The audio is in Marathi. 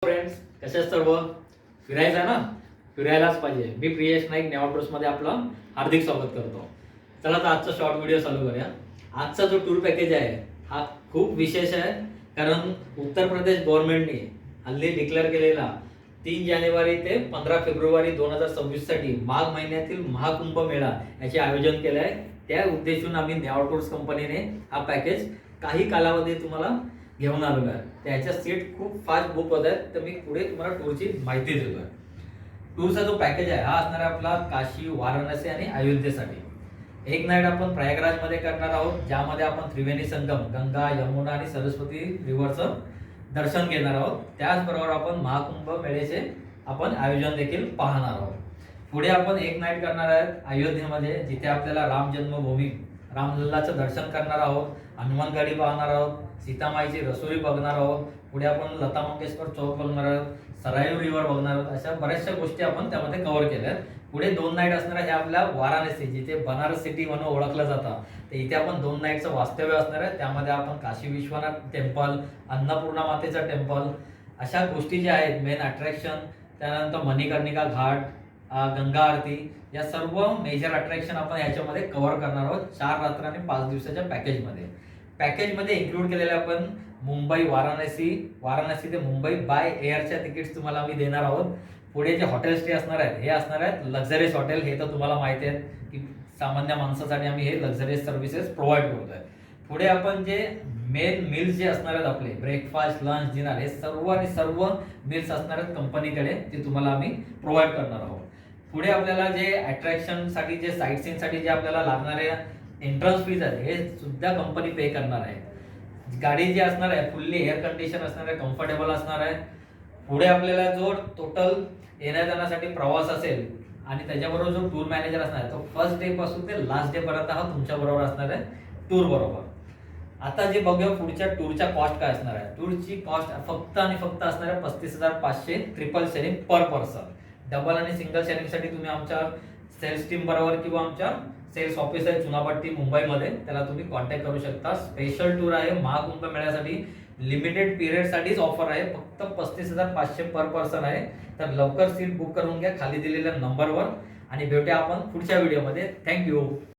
फ्रेंड्स, कशा सर्व फिरायचं ना? फिरायलाच पाहिजे. मी प्रियेश नाईक नेवाटोस मध्ये आपलं हार्दिक स्वागत करतो. चला तर आजचा शॉर्ट व्हिडिओ चालू करूया. आजचा जो टूर पॅकेज आहे हा खूप विशेष आहे, कारण उत्तर प्रदेश गव्हर्नमेंटने हल्ली डिक्लेअर केलेला 3 जानेवारी ते 15 फेब्रुवारी 2026 साठी माघ महिन्यातील महाकुंभ मेळा याचे आयोजन केले आहे. त्या उद्देशून आम्ही नेवाटोस कंपनीने हा पॅकेज काही कालावधी तुम्हाला घेऊन आलो आहे. त्याच्या सीट खूप फास्ट बुक होत आहेत, तर मी पुढे तुम्हाला टूरची माहिती देतोय. टूरचा जो पॅकेज आहे हा असणार आहे आपला काशी, वाराणसी आणि अयोध्येसाठी. एक नाईट आपण प्रयागराज मध्ये करणार आहोत, ज्यामध्ये आपण त्रिवेणी संगम, गंगा, यमुना आणि सरस्वती रिव्हरचं दर्शन घेणार आहोत. त्याचबरोबर आपण महाकुंभ मेळ्याचे आपण आयोजन देखील पाहणार आहोत. पुढे आपण एक नाईट करणार आहोत अयोध्येमध्ये, जिथे आपल्याला राम जन्मभूमी रामलल्लाचं दर्शन करणार आहोत, हनुमानगढी पाहणार आहोत, सीतामाईची रसोई बघणार आहोत. पुढे आपण लता मंगेशकर चौक बघणार आहोत, सरायू रिव्हर बघणार आहोत. अशा बऱ्याचशा गोष्टी आपण त्यामध्ये कव्हर केल्या आहेत. पुढे 2 नाईट असणार आहे आपल्या वाराणसी, जिथे बनारस सिटी म्हणून ओळखलं जातं. तर इथे आपण 2 नाईटचं वास्तव्य असणार आहे. त्यामध्ये आपण काशी विश्वनाथ टेम्पल, अन्नपूर्णा मातेचं टेम्पल, अशा गोष्टी ज्या आहेत मेन अट्रॅक्शन, त्यानंतर मणिकर्णिका घाट, गंगा आरती, या सर्व मेजर अट्रॅक्शन आपण याच्यामध्ये कव्हर करणार आहोत 4 रात्र आणि 5 दिवसाच्या पॅकेजमध्ये इन्क्लूड केलेले आपण मुंबई वाराणसी ते मुंबई बाय एअरच्या तिकीट्स तुम्हाला आम्ही देणार आहोत. पुढे जे हॉटेल स्टे असणार आहेत हे असणार आहेत लक्झरियस हॉटेल. हे तर तुम्हाला माहिती आहे की सामान्य माणसासाठी आम्ही हे लक्झरियस सर्व्हिसेस प्रोव्हाइड करतोय. पुढे आपण जे मेन मिल्स जे असणार आहेत आपले ब्रेकफास्ट, लंच, डिनर, हे सर्व मिल्स असणार आहेत कंपनीकडे, ते तुम्हाला आम्ही प्रोव्हाइड करणार आहोत. पुढे आपल्याला जे अट्रॅक्शनसाठी, जे साईट सीनसाठी जे आपल्याला लागणारे एंट्रन्स फीज आहेत हे सुद्धा कंपनी पे करणार आहे. गाडी जी असणार आहे फुल्ली एअर कंडिशन असणार आहे, कम्फर्टेबल असणार आहे. पुढे आपल्याला जो टोटल येण्या जाण्यासाठी प्रवास असेल आणि त्याच्याबरोबर जो टूर मॅनेजर असणार आहे तो फर्स्ट डे पासून ते लास्ट डे पर्यंत हा तुमच्या बरोबर असणार आहे टूर बरोबर. आता जे बघूया पुढच्या टूरच्या कॉस्ट काय असणार आहे. टूरची कॉस्ट फक्त आणि फक्त असणार आहे 35,500 ट्रिपल शेअरिंग पर पर्सन. डबल आणि सिंगल शेअरिंगसाठी तुम्ही आमच्या सेल्स टीम बरोबर किंवा आमच्या सेल्स ऑफिस आहे चुनापट्टी मुंबईमध्ये, त्याला तुम्ही कॉन्टॅक्ट करू शकता. स्पेशल टूर आहे महाकुंभ मेळ्यासाठी, लिमिटेड पिरियडसाठीच ऑफर आहे. फक्त 35,500 पर पर्सन आहे. तर लवकर सीट बुक करून घ्या खाली दिलेल्या नंबरवर, आणि भेटूया आपण पुढच्या व्हिडिओमध्ये. थँक्यू.